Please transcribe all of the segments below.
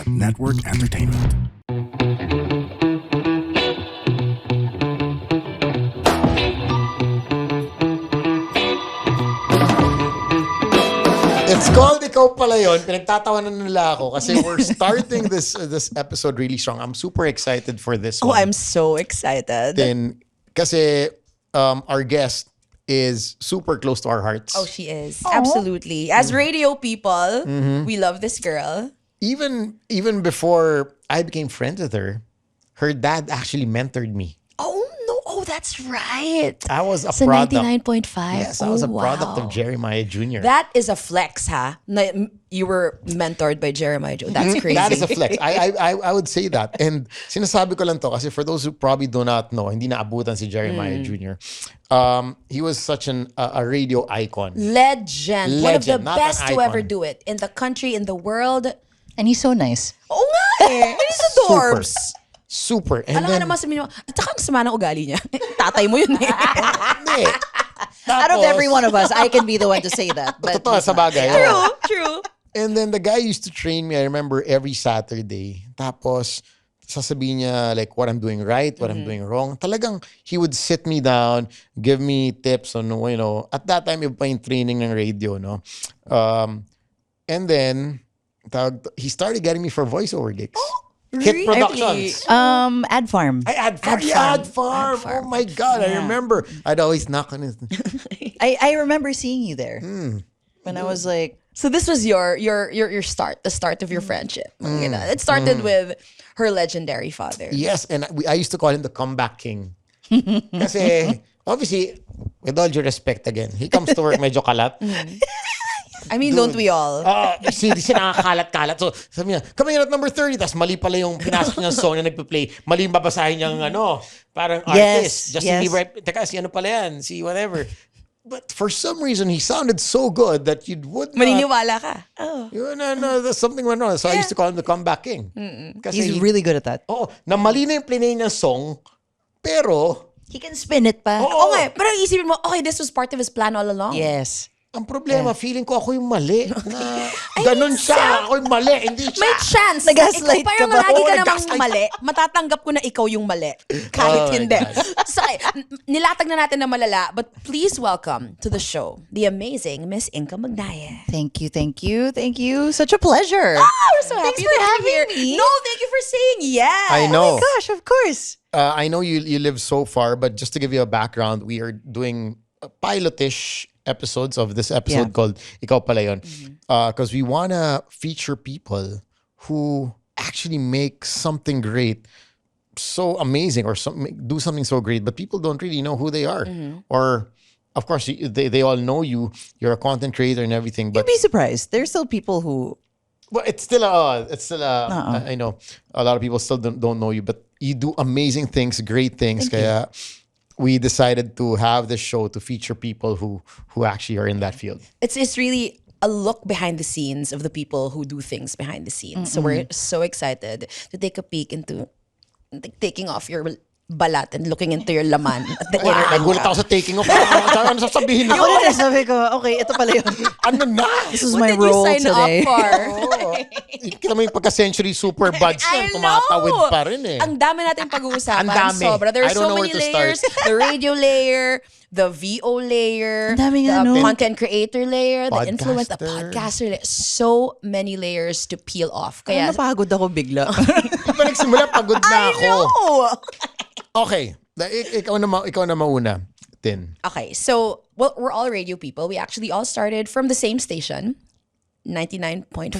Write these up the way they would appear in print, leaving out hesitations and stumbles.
Network Entertainment. It's called Ikaw Pala Yun. Pinagtatawanan nila ako kasi we're starting this episode really strong. I'm super excited for this Oh, one. I'm so excited. Then, kasi our guest is super close to our hearts. Oh, she is. Absolutely. As radio people, we love this girl. Even before I became friends with her dad actually mentored me. Oh, no. Oh, that's right. I was a Sa product. 99.5. Yes, I was a product wow. of Jeremiah Jr. That is a flex, ha? Na you were mentored by Jeremiah Joe. That's crazy. That is a flex. I would say that. And sinasabi ko lang to kasi for those who probably do not know, hindi naabutan si Jeremiah Jr. He was such a radio icon. Legend. One of the Not best an to ever icon. do it. In the country, in the world. And he's so nice. Oo nga eh. And he's adorbs. Super. And Alam nga then, naman sabihin mo, at saka ang sama ng ugali niya. Tatay mo yun eh. hindi. Out of Tapos, every one of us, I can be the one to say that. But Totoo, he's sa not. bagay. True, true. And then the guy used to train me, I remember, every Saturday. Tapos, sasabihin niya like what I'm doing right, what I'm doing wrong. Talagang, he would sit me down, give me tips on, at that time, iba pa yung training ng radio, no? And then, he started getting me for voiceover gigs. Hit really? Productions. Ad Farm. Ad Farm. Ad Farm. Oh my God, I remember. I'd always knock on his... I remember seeing you there when I was like, So this was your start, the start of your friendship. You know, it started with her legendary father. Yes, and I used to call him the comeback king. Kasi, obviously, with all due respect again, he comes to work medyo kalat. I mean, don't we all? Si nakakalat-kalat. So, sabi niya, coming in at number 30, tapos mali pala yung pinasok niyang song na nagpa-play. Mali yung babasahin niyang parang artist. Justin Bieber. Teka, si ano pala yan? Si whatever. But for some reason, he sounded so good that you would not... Maniniwala ka. Oh. No, there's something went wrong. So I used to call him the comeback king. Kasi he's really good at that. Oo, na mali na yung play niyang song, pero... He can spin it pa. Okay, pero isipin mo, okay, this was part of his plan all along. Yes. Ang problema, feeling ko ako yung mali. Na, ganun siya, ako yung mali, hindi siya. May chance. Nag-gaslight Ikaw, parang ka ba? lagi ka Oo, namang nag-gaslight. mali. Matatanggap ko na ikaw yung mali. Kahit Oh my hindi. God. So, nilatag na natin na malala, but please welcome to the show, the amazing Miss Inka Magnaye. Thank you. Such a pleasure. We're so happy Thanks for that having you're here. me. No, thank you for saying yes. I know. Gosh, of course. I know you live so far, but just to give you a background, we are doing pilotish episodes of this episode called Ikaw Pala Yun. Because we want to feature people who actually make something great so amazing or do something so great, but people don't really know who they are. Or, of course, they all know you. You're a content creator and everything. But You'd be surprised. There's still people who... well, it's still I know a lot of people still don't know you, but you do amazing things, great things. Kaya we decided to have this show to feature people who actually are in that field. It's really a look behind the scenes of the people who do things behind the scenes. So we're so excited to take a peek into taking off your balat and looking into your laman at the inner Nagulat Inca. ako sa taking off. Ano sasabihin Ako ko? na sabi ko, okay, ito pala yun. Ano na? This is What my did you role sign today. up for? Kita mo yung pagka-century super buds I na tumatawid know. pa rin eh. Ang dami natin pag-uusapan. Ang dami. Sobra. There I are don't so know many where to start. layers. The radio layer, the VO layer, Ang daming the ano. content creator layer, the influencer, the Podcaster. podcaster layer. So many layers to peel off. Kaya Kaya, napagod ako bigla. Di pa nagsimula, pagod na ako. no! Okay. Ikaw na mauna. Tin. Okay, so we're all radio people. We actually all started from the same station, 99.5.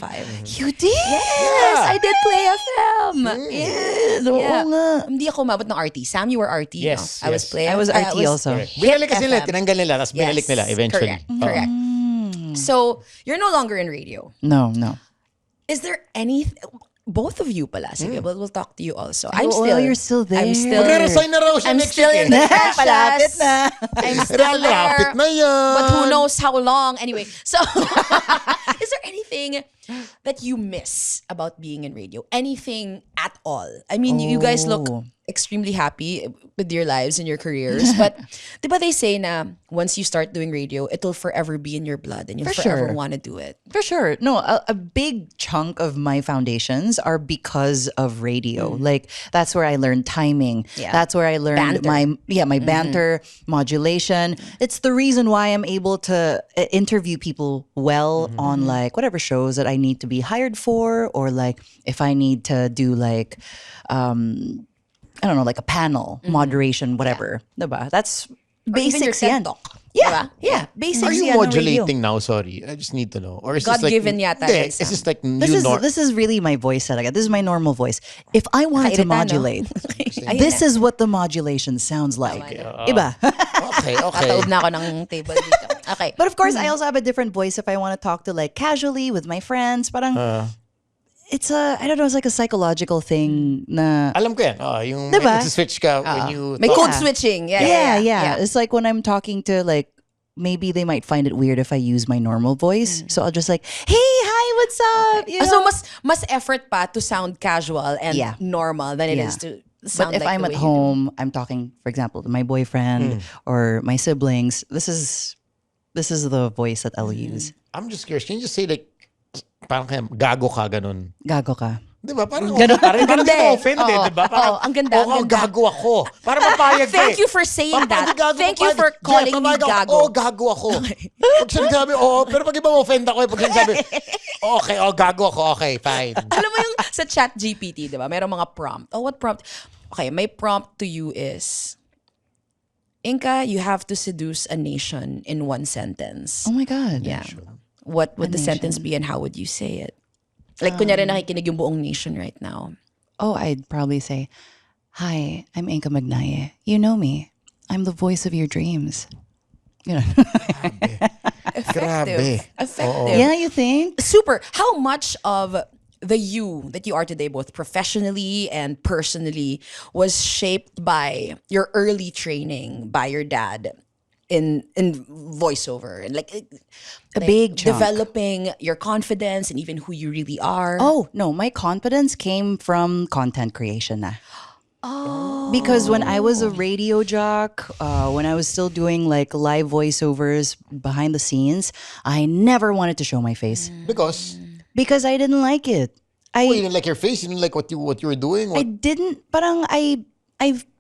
You did? Yes, I did Play FM. Yes, Oo yeah. nga. Hindi ako umabot ng RT. Sam, you were RT. Yes, no? I was yes. Play I was RT also. Binalik kasi nila, FM. tinanggal nila, tapos binalik nila eventually. Correct. So, you're no longer in radio. No. Is there any... Both of you pala. Sige, we'll talk to you also. You're still there. I'm still... Magre-resign na raw siya I'm next still week in the eh. precious. Malapit na. I'm still Malapit there. na yan. But who knows how long. Anyway, so... is there anything that you miss about being in radio? Anything at all? I mean, you guys look extremely happy with your lives and your careers, but diba they say na once you start doing radio, it'll forever be in your blood and you'll forever want to do it. For sure. No, a big chunk of my foundations are because of radio. Like that's where I learned timing. Yeah. That's where I learned my banter, modulation. It's the reason why I'm able to interview people well on like whatever shows that I need to be hired for, or like if I need to do like I don't know, like a panel, moderation, whatever. Diba? That's basics yan. Yeah. Yeah, basics Are you yan ng radio. modulating now? Sorry, I just need to know. Or is this God-given like, yata Hindi, yan, it's Sam. just like This is really my voice talaga. This is my normal voice. If I wanted to Kairita, no? modulate, Ayun this na. is what the modulation sounds like. Iba. Okay. Kataob na ako ng table dito. Okay. But of course, I also have a different voice if I want to talk to like casually with my friends. Parang it's I don't know, it's like a psychological thing na Alam ko yan. Yung Diba? switch ka when you May talk. code switching. Yeah. It's like when I'm talking to like maybe they might find it weird if I use my normal voice. So I'll just like, hey, hi, what's up? You So know? mas effort pa to sound casual and normal than it is to sound But if like I'm the at way you home, I'm talking, for example, to my boyfriend or my siblings. This is the voice that I'll use. I'm just curious. Can you just say like, parang kaya, gago ka, ganun? Gago ka. Di ba? Parang parang ganda eh. offended eh. Di ba? Parang, ang ganda, ang ganda. gago ako. Para mapayag ka Thank eh. you for saying that. Gago, Thank you for papayag. calling Yeah, me papayag ako. gago. Gago ako. Pag sinasabi, pero pag ibang offend ako eh. Pag sinasabi, okay, gago ako. Okay, fine. Alam mo yung sa chat GPT, di ba? Merong mga prompt. What prompt? Okay, my prompt to you is, Inca, you have to seduce a nation in one sentence. Oh my God. Yeah. What would the sentence be and how would you say it? Like, kunyari nakikinig yung buong nation right now. Oh, I'd probably say, hi, I'm Inka Magnaye. You know me. I'm the voice of your dreams. You know. Grabe. Effective. Yeah, you think? Super. How much of the you that you are today, both professionally and personally, was shaped by your early training by your dad in voiceover and like A big chunk. developing your confidence and even who you really are? Oh, no, my confidence came from content creation na. Oh. Because when I was a radio jock, when I was still doing like live voiceovers behind the scenes, I never wanted to show my face because I didn't like it. You didn't like your face? You didn't like what you were doing? I didn't, parang I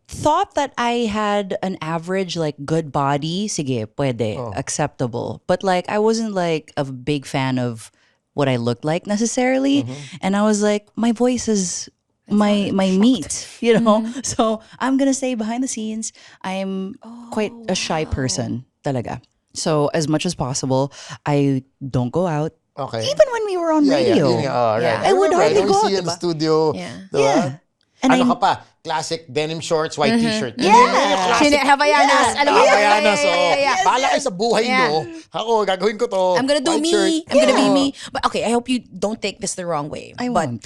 thought that I had an average like good body. Sige, pwede, acceptable. But like I wasn't like a big fan of what I looked like necessarily. And I was like, my voice is my meat, you know? So I'm gonna stay behind the scenes. I'm quite a shy person talaga. So as much as possible, I don't go out. Okay. Even when we were on radio. Right. I would hardly always go see you out, in the diba? studio. Yeah. Diba? Yeah. And Ano I- ka pa? Classic denim shorts, white t-shirt. Havaianas. Alam mo yun? Havaianas, Yeah. Bahala kayo sa buhay Yeah. nyo. Ako, gagawin ko to. I'm gonna do White me. shirt. I'm gonna be me. But okay, I hope you don't take this the wrong way. I but won't.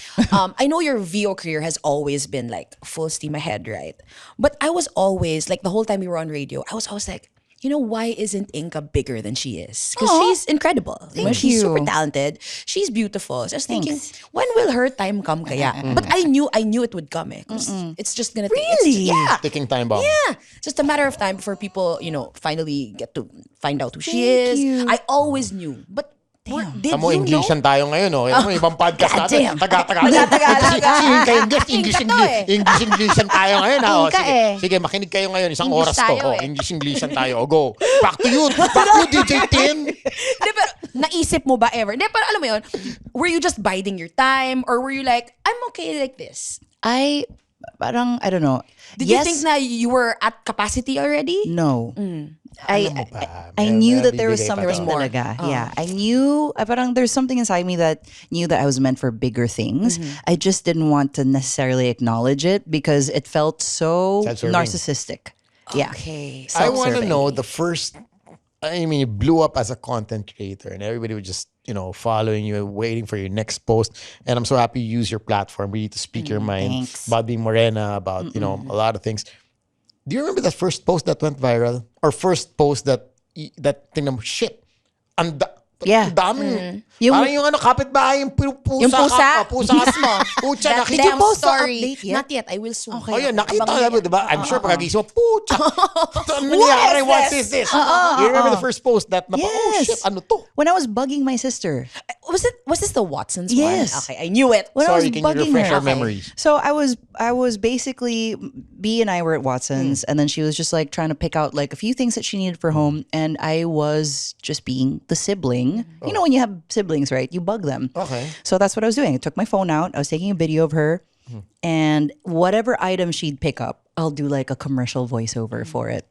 I know your VO career has always been like full steam ahead, right? But I was always like the whole time we were on radio, I was always like, you know, why isn't Inka bigger than she is? Because she's incredible. She's you. super talented. She's beautiful. So I was thinking, when will her time come kaya? But I knew it would come. 'Cause it's just gonna take. Really? Yeah. Ticking time bomb. Yeah, just a matter of time before people, finally get to find out who she Thank is. you. I always knew, but did Tamo, you know? Englishan tayo ngayon, oh. Yan mo, ibang podcast natin. Goddamn. Taga-Tagalog. Taga-Tagalog, English-Englishan tayo ngayon, ha. Inka Sige, eh. sige, makinig kayo ngayon. Isang English oras to. tayo eh. English-Englishan tayo. Go. Back to you. Back to you, DJ Tin. Hindi, pero naisip mo ba ever? Hindi, pero alam mo yun, were you just biding your time or were you like, I'm okay like this? I don't know. Did Yes, you think na you were at capacity already? No. Alam mo ba, I may knew that there was bibigay pa something to. talaga. Yeah. I knew, parang there's something inside me that knew that I was meant for bigger things. I just didn't want to necessarily acknowledge it because it felt so Self-serving. narcissistic. Yeah. Okay. I want to Self-serving. know the first. I mean, you blew up as a content creator, and everybody was just following you, waiting for your next post. And I'm so happy you use your platform really to speak your mind Thanks. about being morena, about a lot of things. Do you remember the first post that went viral, or first post that tingnan mo, shit? Yeah. Daming. Yung- Parang yung kapitbahay, yung pusa. Yung pusa. Pusa. Pucha, That nakita damn mo. story. update yet? Not yet. I will soon. Oh, yun, nakita Abangan mo, yan. diba? I'm sure pagkagising mo, pucha. Ano nangyari? What is this? You remember the first post that, oh Yes. shit, ano to? When I was bugging my sister. Was this the Watsons Yes. one? Okay, I knew it. When I was Sorry, can you bugging refresh her. our memories? So I was basically, B and I were at Watson's, and then she was just like trying to pick out like a few things that she needed for home, and I was just being the sibling. You know when you have siblings, right? You bug them. Okay. So that's what I was doing. I took my phone out. I was taking a video of her, and whatever item she'd pick up, I'll do like a commercial voiceover for it.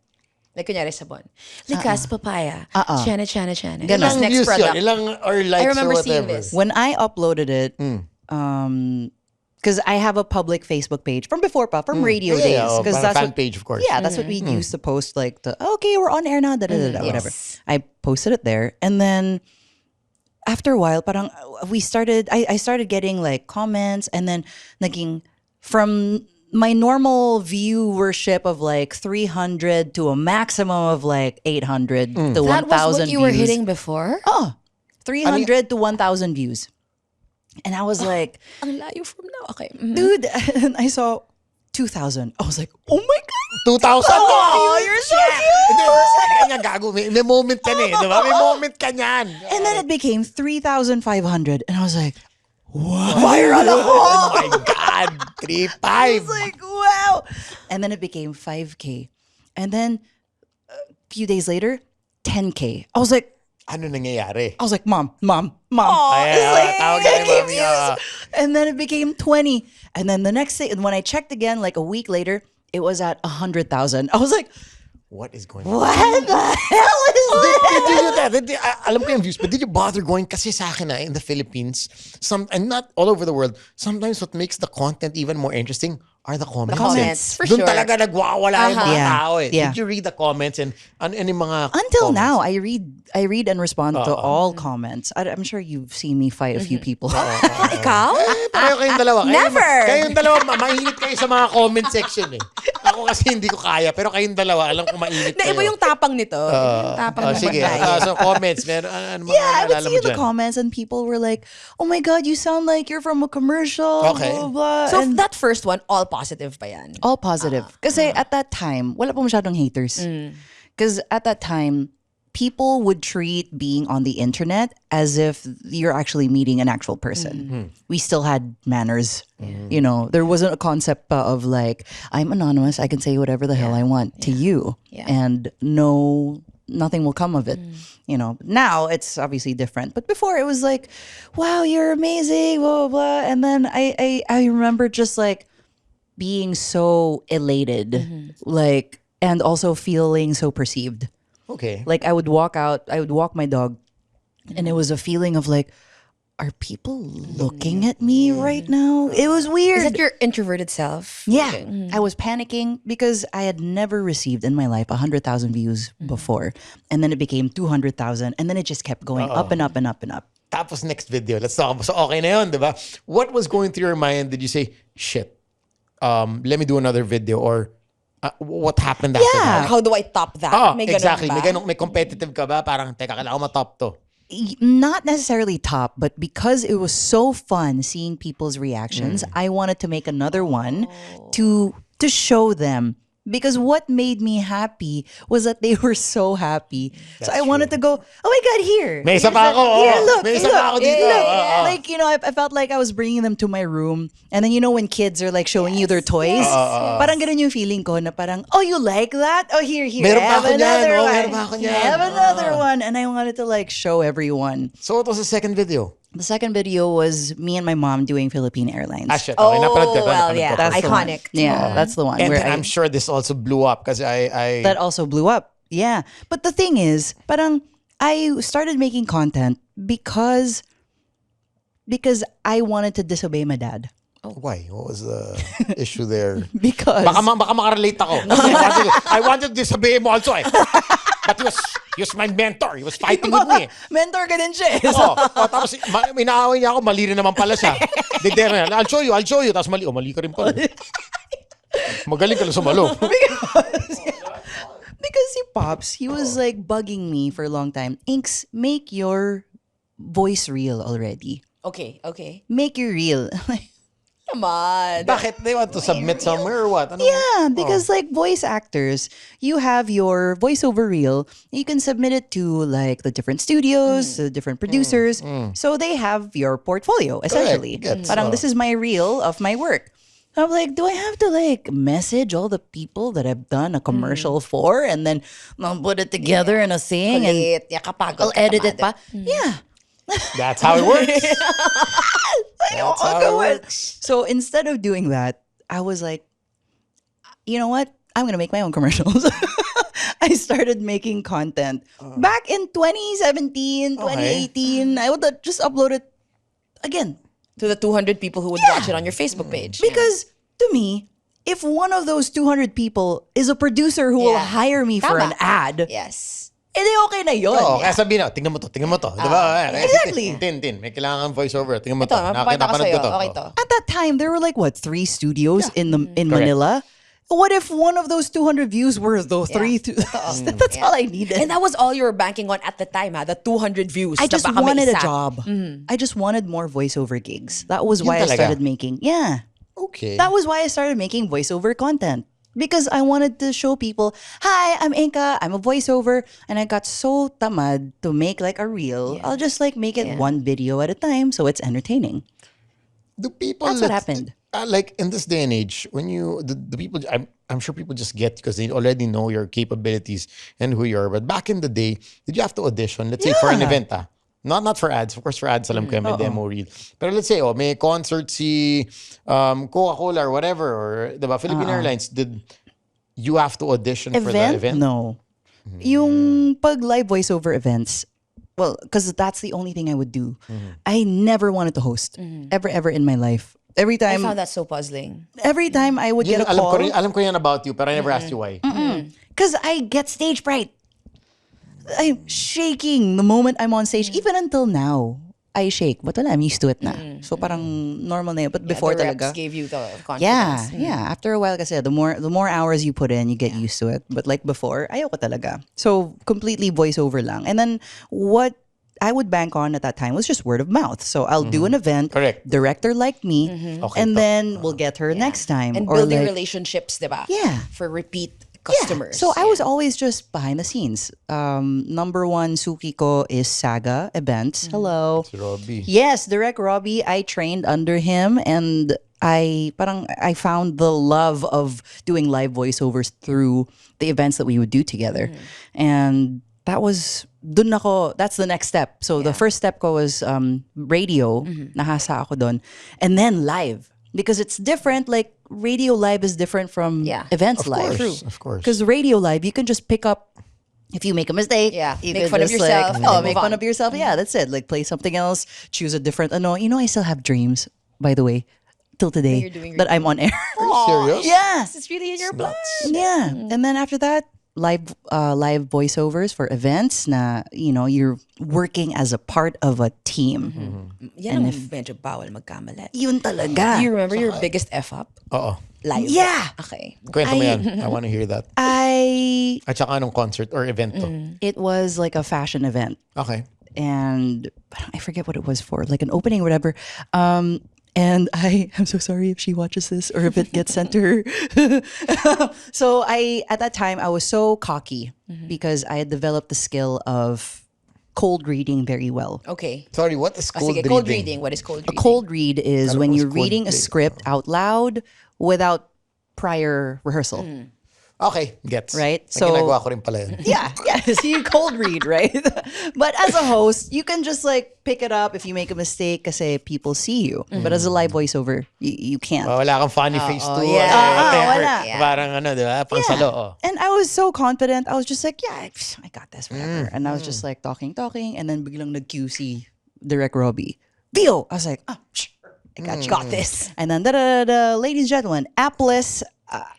Like kunyari sabon. Likas papaya. Chana. Ganon. That's Ilang next views product. yun? Ilang or likes I remember or seeing whatever? this. When I uploaded it, because I have a public Facebook page from before, from radio Yeah, days. yeah, Because parang that's fan what, page, of course. Yeah, that's what we used to post. Like, okay, we're on air now. Whatever. Yes. I posted it there, and then after a while, parang I started getting like comments, and then naging from my normal viewership of like 300 to a maximum of like 800 to 1,000 That was what you were views. hitting before? 300 to 1,000 views. And I was like, Ang layo from now. Okay. Mhm. dude, and I saw 2,000. I was like, oh my God. 2,000. Oh, you're so cute. Kanya gago. May moment ka na eh. Diba? May moment ka niyan. And then it became 3,500. And I was like, viral ako. Oh my God. 3.5. I was like, wow. And then it became 5K. And then a few days later, 10K. I was like, Ano nangyayari? mom. Ay, tawag na yung mami. And then it became 20. And then the next day, when I checked again, like a week later, it was at 100,000. I was like, What is going on? what the hell is this? Alam ko yung views, but did you bother going? Kasi sa akin in the Philippines, and not all over the world, sometimes what makes the content even more interesting are the comments. comments, for Doon sure. talaga nagwawala yung mga Yeah. tao eh. Yeah. Did you read the comments and yung mga Until comments? now, I read and respond to all comments. I'm sure you've seen me fight a few people. Ikaw? Pareho kayong dalawa. Never. Kayong dalawa, mainit kayo sa mga comment section eh. Ako kasi hindi ko kaya, pero kayong dalawa, alam ko mainit Na kayo. iba yung tapang nito. Yung tapang ng Sige, Magnay. so comments, ano mga Yeah, I would naalala see mo in the dyan? comments and people were like, "Oh my God, you sound like you're from a commercial." Okay. Blah, blah, blah. So And that first one, all positive pa yan. all positive. Kasi at that time, wala pa masyadong haters. Because at that time, people would treat being on the internet as if you're actually meeting an actual person. We still had manners. You know, there wasn't a concept of like, I'm anonymous, I can say whatever the hell I want to you. Yeah. And nothing will come of it. You know, now it's obviously different. But before it was like, wow, you're amazing, blah, blah, blah. And then I remember just like being so elated, like, and also feeling so perceived. Okay. Like I would walk my dog, and it was a feeling of like, are people looking at me right now? It was weird. Is that your introverted self? Yeah, Okay. I was panicking because I had never received in my life 100,000 views before, and then it became 200,000, and then it just kept going up and up and up and up. Tapos next video, let's talk about, so okay na yun, di ba? What was going through your mind? Did you say, shit, let me do another video, or what happened after that? How do I top that? May ganun Exactly. ba? May competitive ka ba? Parang, teka, kailangan ko ma-top to. Not necessarily top, but because it was so fun seeing people's reactions, I wanted to make another one to show them. Because what made me happy was that they were so happy. So I wanted to go, oh my God, here. May isa pa ako. Here, look. May isa look, pa ako dito. look. Oo. Like, you know, I felt like I was bringing them to my room. And then, you know, when kids are like showing you their toys, parang ganun yung feeling ko na parang, oh, you like that? Oh, here. Meron pa have ako niyan. another Oh, one. meron pa ako niyan. Have another one. And I wanted to like show everyone. So what was the second video? The second video was me and my mom doing Philippine Airlines. Ah, shit. Okay, napanood ko. well, yeah. That's the one. Iconic. Yeah, that's the one. And where I'm sure this also blew up because I that also blew up. Yeah. But the thing is, parang I started making content because I wanted to disobey my dad. Why? What was the issue there? Because Baka makarelate ako. I wanted to disobey mo also eh. But he was my mentor. He was fighting with me. mentor ka din siya. Tapos inaaway niya ako, mali rin naman pala siya. Didere na, I'll show you. Tapos mali ka rin pala. Magaling ka lang sumalo. Because si Pops, he was like bugging me for a long time. Inks, make your voice reel already. Okay. Make your reel. Come on. Bakit? They want to submit somewhere or what? Ano? Yeah, because like voice actors, you have your voiceover reel. You can submit it to like the different studios, the different producers. So they have your portfolio essentially. Gets, Parang this is my reel of my work. I'm like, do I have to like message all the people that I've done a commercial for and then put it together in a thing and Kulit. Yakapagod I'll ka edit it tamad. pa? Yeah. That's how it works. That's how it works. So instead of doing that, I was like, you know what? I'm going to make my own commercials. I started making content back in 2017, 2018. I would just upload it again. To the 200 people who would watch it on your Facebook page. Because to me, if one of those 200 people is a producer who will Yeah. hire me for an Tama. ad, Yes. edi okay na yun. Oo, kaya sabihin na, tingnan mo to. Diba? Exactly. Tin, may kailangan voiceover. Tingnan mo Ito, to. mapapakita ko Napanood sa'yo. ko to. Okay to. At that time, there were like, 3 studios in Manila? What if one of those 200 views were those 3? That's all I needed. And that was all you were banking on at the time, ha? The 200 views. I na just baka may wanted a isa. job. I just wanted more voiceover gigs. That was why I talaga? started making. Yeah. Okay. That was why I started making voiceover content. Because I wanted to show people, hi, I'm Inka, I'm a voiceover, and I got so tamad to make like a reel. I'll just like make it one video at a time so it's entertaining. Do people That's what happened. Like in this day and age, when you the people, I'm sure people just get because they already know your capabilities and who you are. But back in the day, did you have to audition? Let's say for an event, not for ads. Of course, for ads, alam ko yan, may demo reel. But let's say, may concert si Coca-Cola or whatever, or diba, Philippine Airlines. Did you have to audition for the event? No. Yung pag live voiceover events, well, because that's the only thing I would do. I never wanted to host ever in my life. Every I time found that so puzzling. I would get a Alam call. alam ko yan about you, pero I never asked you why. Because I get stage fright. I'm shaking the moment I'm on stage. Even until now, I shake. But wala, I'm used to it na. So parang normal na yun. But before the reps talaga. gave you the Yeah, confidence. yeah. After a while, kasi the more hours you put in, you get used to it. But like before, ayoko talaga. So completely voiceover lang. And then what I would bank on at that time was just word of mouth. So I'll do an event, Correct. director like me, Okay, and then we'll get her next time. And or building like, relationships, diba? Yeah. For repeat customers. So I was always just behind the scenes. Number one suki ko is Saga Events. Hello. Si Robbie. Yes, Direct Robbie. I trained under him and I found the love of doing live voiceovers through the events that we would do together. And that was that's the next step. So the first step ko was radio. Nahasa ako doon. And then live. Because it's different. Like radio live is different from events live. Of course. Because radio live, you can just pick up if you make a mistake. Yeah, you make can fun of just, yourself and then make move fun on. of yourself. Yeah, that's it. Like play something else. Choose a different. I still have dreams. By the way, till today you're doing that I'm on air. Are you serious? Yes. It's really in your blood. Yeah. And then after that, live voiceovers for events na, you're working as a part of a team. Yan ang medyo bawal magkamali. Yun talaga. Do you remember your biggest F-up? Oo. Live. Yeah. Okay. Kwento mo yan. I want to hear that. At saka anong concert or event to? it was like a fashion event. Okay. And I forget what it was for, like an opening or whatever. And I'm so sorry if she watches this or if it gets sent to her. So at that time, I was so cocky because I had developed the skill of cold reading very well. Okay. Sorry, what is cold Sige, reading? cold reading. What is cold reading? A cold read is Alam when ko you're is cold reading a read. script out loud without prior rehearsal. Okay, gets. Right? So, So- ginagawa ko rin pala yun. Yeah, so you cold read, right? But as a host, you can just like pick it up if you make a mistake kasi people see you. But as a live voiceover, you can't. Wala kang funny face to. yeah. Whatever. Wala. Yeah. Parang di ba? Pangsalo. Oh. And I was so confident. I was just like, yeah, I got this, whatever. And I was just like talking. And then biglang nag-QC, Direct Robbie. Bio! I was like, sure, I got you. Got this. And then, ladies and gentlemen, Apples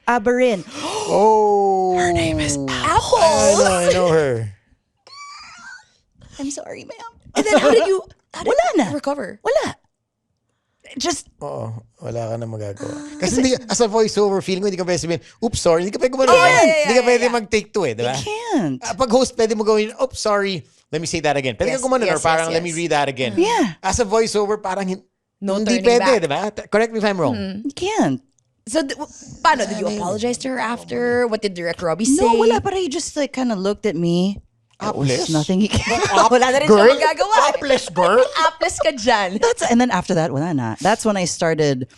Aberin. Oh. Her name is Apple. I know her. I'm sorry, ma'am. And then how did you Wala na. recover? Wala. just Wala ka na magagawa. Kasi hindi, as a voiceover, feeling ko hindi ka pwede sabihin, oops, sorry, hindi ka pwede gumano. Hindi ka pwede mag-take two eh, di ba? can't. Pag host, pwede mo gawin, oops, sorry, let me say that again. Pwede ka gumano or parang let me read that again. Yeah. As a voiceover, parang No hindi turning pwede, back. di ba? Correct me if I'm wrong. You can't. So, paano? Did you apologize to her after? What did Direct Robbie say? No, wala. But he just like kind of looked at me. Aples? Nothing he can. Wala na rin Girl? siya magagawa. Aples, girl? Aples ka dyan. And then after that, wala na. That's when I started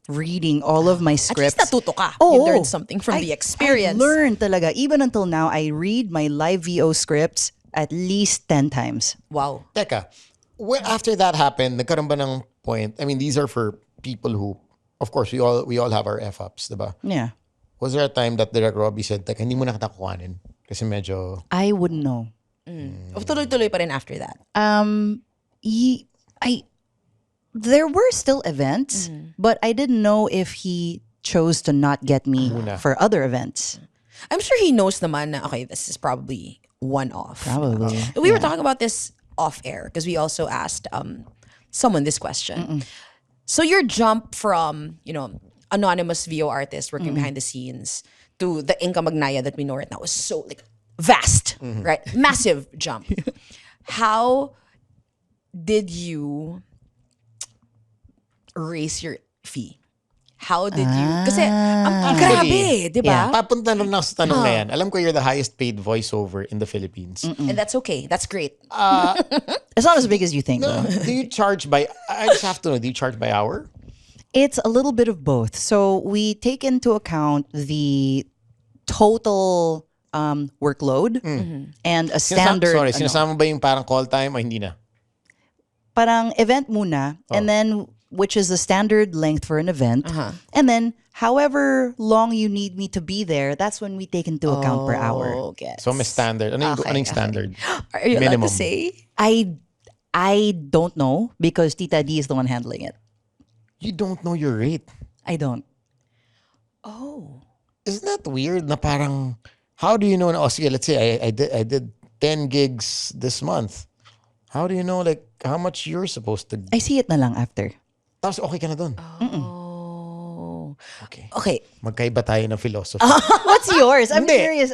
reading all of my At scripts. least natuto ka. Oo. You learned something from the experience. I learned talaga. Even until now, I read my live VO scripts at least 10 times. Wow. Teka, after that happened, nagkaroon ba ng point? I mean, these are for people who, of course, we all have our F-ups, diba? Yeah. Was there a time that Direk Robbie said, teka, hindi mo na kita kuhanin? Kasi medyo... I wouldn't know. Tuloy-tuloy pa rin after that. There were still events, but I didn't know if he chose to not get me for other events. I'm sure he knows naman na, okay, this is probably one-off. Probably. We were talking about this off-air because we also asked someone this question. So your jump from, anonymous VO artist working behind the scenes to the Inka Magnaye that we know right now was so like vast, right? Massive jump. How did you raise your fee? How did you? Kasi ang grabe, di ba? Papunta na lang sa tanong na yan. Alam ko you're the highest paid voiceover in the Philippines. And that's okay. That's great. It's not as big as you think, though. Do you charge by... I just have to know, do you charge by hour? It's a little bit of both. So we take into account the total workload and a standard. Sinasama ba yung parang call time o hindi na? Parang event muna, and then which is the standard length for an event, and then however long you need me to be there, that's when we take into account per hour. Okay. So may standard. Ano yung standard? Are you allowed Minimum. to say? I don't know because Tita D is the one handling it. You don't know your rate. I don't. Oh. Isn't that weird na parang, how do you know na, sige, let's say I did 10 gigs this month. How do you know like how much you're supposed to... I see it na lang after. Tapos okay ka na dun. Oh. Okay. Okay. Magkaiba tayo ng philosophy. What's yours? I'm Hindi. curious.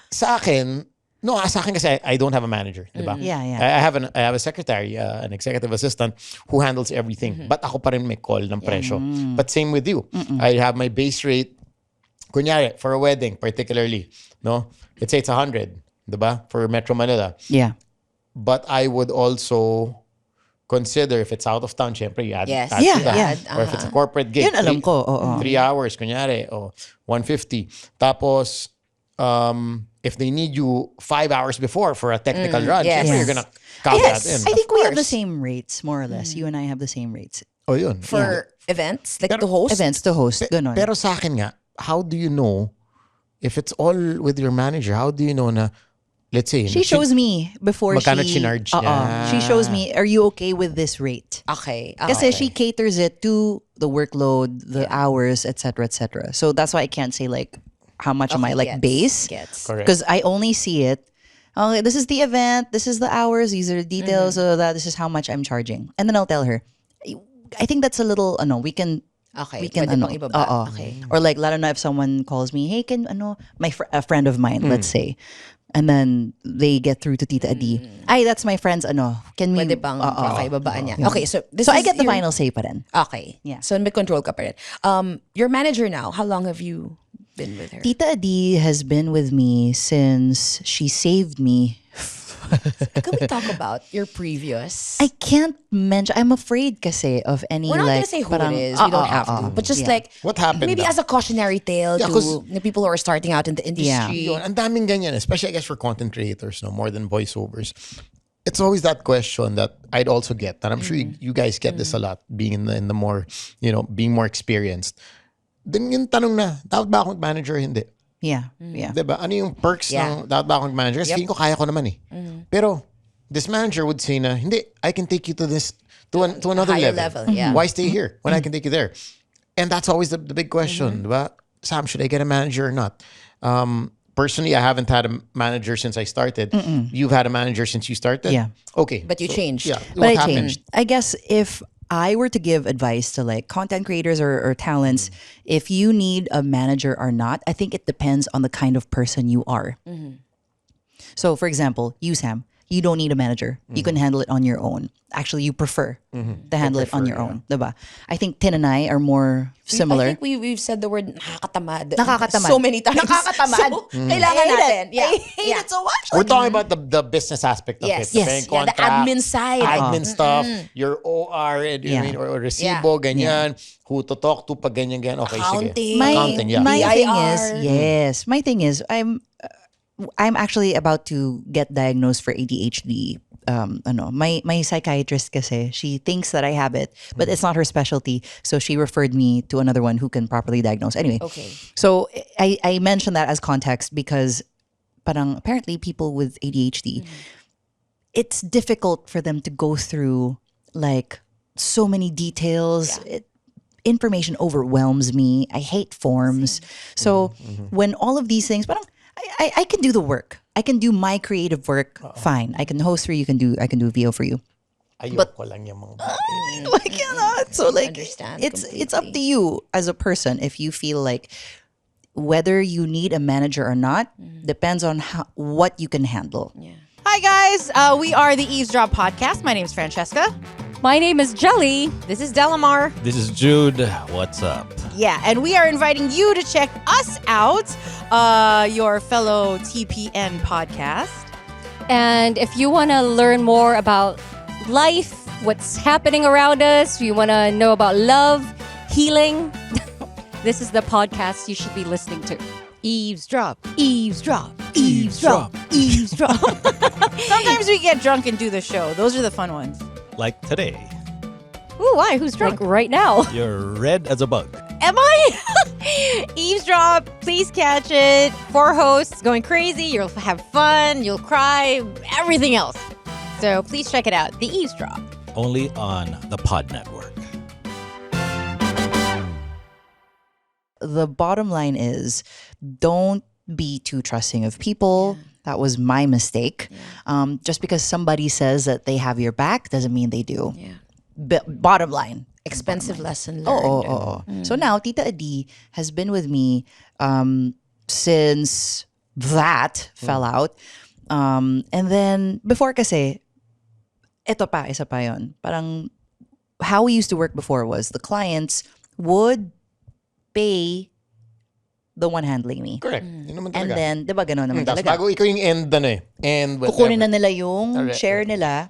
Sa akin kasi I don't have a manager, di ba? Yeah. I have a secretary, an executive assistant who handles everything. But ako pa rin may call ng presyo. But same with you. I have my base rate. Kunyari, for a wedding particularly, no? Let's say it's 100, di ba? For Metro Manila. Yeah. But I would also consider if it's out of town, syempre, you add, Yes. add to Yeah, that. yeah. Or if it's a corporate gig. Yun alam ko, oo. 3 hours, kunyari, o 150. Tapos, if they need you 5 hours before for a technical run, yes. syempre, you're gonna count that in. I think we have the course. same rates, more or less. You and I have the same rates. Oh, yun. For events, like the host? Events to host, ganon. Pero sa akin nga, how do you know if it's all with your manager? How do you know na, let's say, She shows me before magkano she... chinarge niya? She shows me, are you okay with this rate? Okay. Kasi she caters it to the workload, the hours, etc., etc. So that's why I can't say like how much am I like base. Gets. Correct. Because I only see it. Okay, this is the event. This is the hours. These are the details of that. This is how much I'm charging, and then I'll tell her. I think that's a little. We can. Okay. We can. Pwede pang ibaba. Okay. Or like, lalo na if someone calls me, hey, can a friend of mine, let's say, and then they get through to Tita Adi. Ay, that's my friend's. Can we? Pwede pang ibabaan niya. Okay, so this So is I get the your- final say pa rin. Okay. Yeah. So may control ka pa rin. Your manager now, how long have you been with her? Tita Adi has been with me since she saved me. Can we talk about your previous? I can't mention. I'm afraid kasi of any We're not like. gonna say who parang, it is. We don't have to. But just like What happened maybe daw? as a cautionary tale Yeah, 'cause- to the people who are starting out in the industry. Yun, ang daming ganyan, especially I guess for content creators, no, more than voiceovers. It's always that question that I'd also get, and I'm sure you guys get this a lot, being in the more, being more experienced. Then yung tanong na, dapat ba akong manager? Hindi. Yeah, yeah. Diba? Ano yung perks Yeah. ng dapat ba akong manager? Kasi feeling ko kaya ko naman eh. Pero this manager would say na, hindi, I can take you to this, to another higher level. level, yeah. Why stay here when I can take you there? And that's always the big question, diba? Sam, should I get a manager or not? Personally, I haven't had a manager since I started. You've had a manager since you started? Yeah. Okay. But you changed. Yeah. But What I happened? changed. I guess if I were to give advice to like content creators or talents, if you need a manager or not, I think it depends on the kind of person you are. So, for example, you, Sam, you don't need a manager. You can handle it on your own. Actually, you prefer to handle it on your own. Diba? I think Tin and I are more similar. I think we've said the word nakakatamad. Nakakatamad. So many times. Nakakatamad. So, kailangan natin. Yeah. I hate it so much. We're talking about the business aspect of Yes. it. Yes. Paying Yeah, the contract, admin side. admin stuff, your OR, Yeah. or resibo, ganyan. Who to talk to pag ganyan. Okay, Accounting. sige. My, Accounting, yeah. my thing is, BIR. yes, my thing is, I'm actually about to get diagnosed for ADHD. My psychiatrist kasi, she thinks that I have it, but it's not her specialty. So she referred me to another one who can properly diagnose. Anyway, Okay. so I mentioned that as context because parang apparently people with ADHD, it's difficult for them to go through like so many details. Information overwhelms me. I hate forms. So when all of these things, parang I can do the work. I can do my creative work fine. I can host for you. I can do VO for you. Ayoko lang yung mga bagay. I cannot. So like Understand it's up to you as a person if you feel like whether you need a manager or not depends on what you can handle. Hi, guys. We are the Eavesdrop Podcast. My name is Francesca. My name is Jelly. This is Delamar. This is Jude. What's up? Yeah, and we are inviting you to check us out, your fellow TPN podcast. And if you want to learn more about life, what's happening around us, you want to know about love, healing, this is the podcast you should be listening to. Eavesdrop, eavesdrop, eavesdrop, eavesdrop. Sometimes we get drunk and do the show. Those are the fun ones. Like today, Ooh, why? Who's drunk? Like right now. you're red as a bug. Am I? Eavesdrop, please catch it. 4 hosts going crazy. You'll have fun. You'll cry. Everything else. So please check it out. The Eavesdrop. Only on the Pod Network. The bottom line is don't be too trusting of people. That was my mistake. Just because somebody says that they have your back doesn't mean they do. Bottom line. Expensive lesson learned. So now, Tita Adi has been with me since that fell out. And then, before kasi, isa pa yun. Parang, how we used to work before was the clients would pay the one handling me. Correct. Yun naman And talaga. then, di ba gano'n naman Tapos talaga? bago ikaw yung end end whatever. Kukunin na nila yung share nila,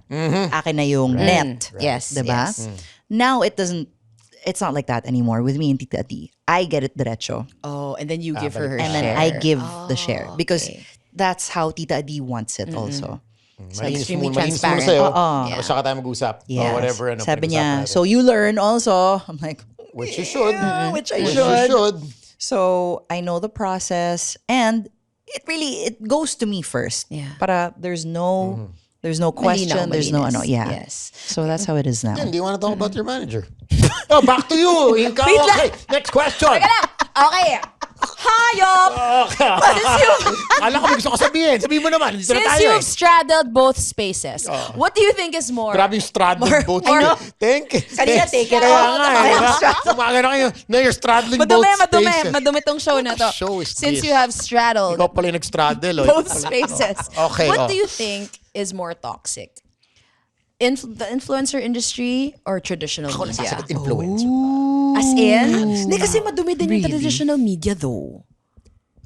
akin na yung net. Yes. Diba? Yes. Now, it's not like that anymore with me and Tita Ati. I get it derecho. Oh, and then you give her And share. then I give the share. Because that's how Tita Adi wants it also. extremely Malinis transparent. muna sa'yo. Oo. Tapos saka tayo mag-usap. Yes. Or whatever. Ano, Sabi pinag-usapan niya, natin. so you learn also. I'm like, Which you should. which I Which should. you should. So I know the process and it goes to me first. Yeah. Para there's no question, Malinaw, there's no malinis. ano, yeah. Yes. So that's how it is now. Then, do you want to talk about your manager? Oh, back to you, Inka. Okay, next question. Okay. Hayop! Alam ko may gusto ko sabihin. Sabihin mo naman. Dito na Since tayo you've straddled both spaces, what do you think is more? Grabe yung straddling both. Thank you. Kanina, take it Kaya out. nga, diba? Umaga na kayo. No, you're straddling both spaces. Madumi tong show na to. What show is Since this? you have straddled Ikaw pala yung nag-straddle. Oh. both spaces, Okay, what oh. do you think is more toxic? The influencer industry or traditional Ako media? nasasagot influencer. As in? Hindi kasi madumi din yung traditional media though.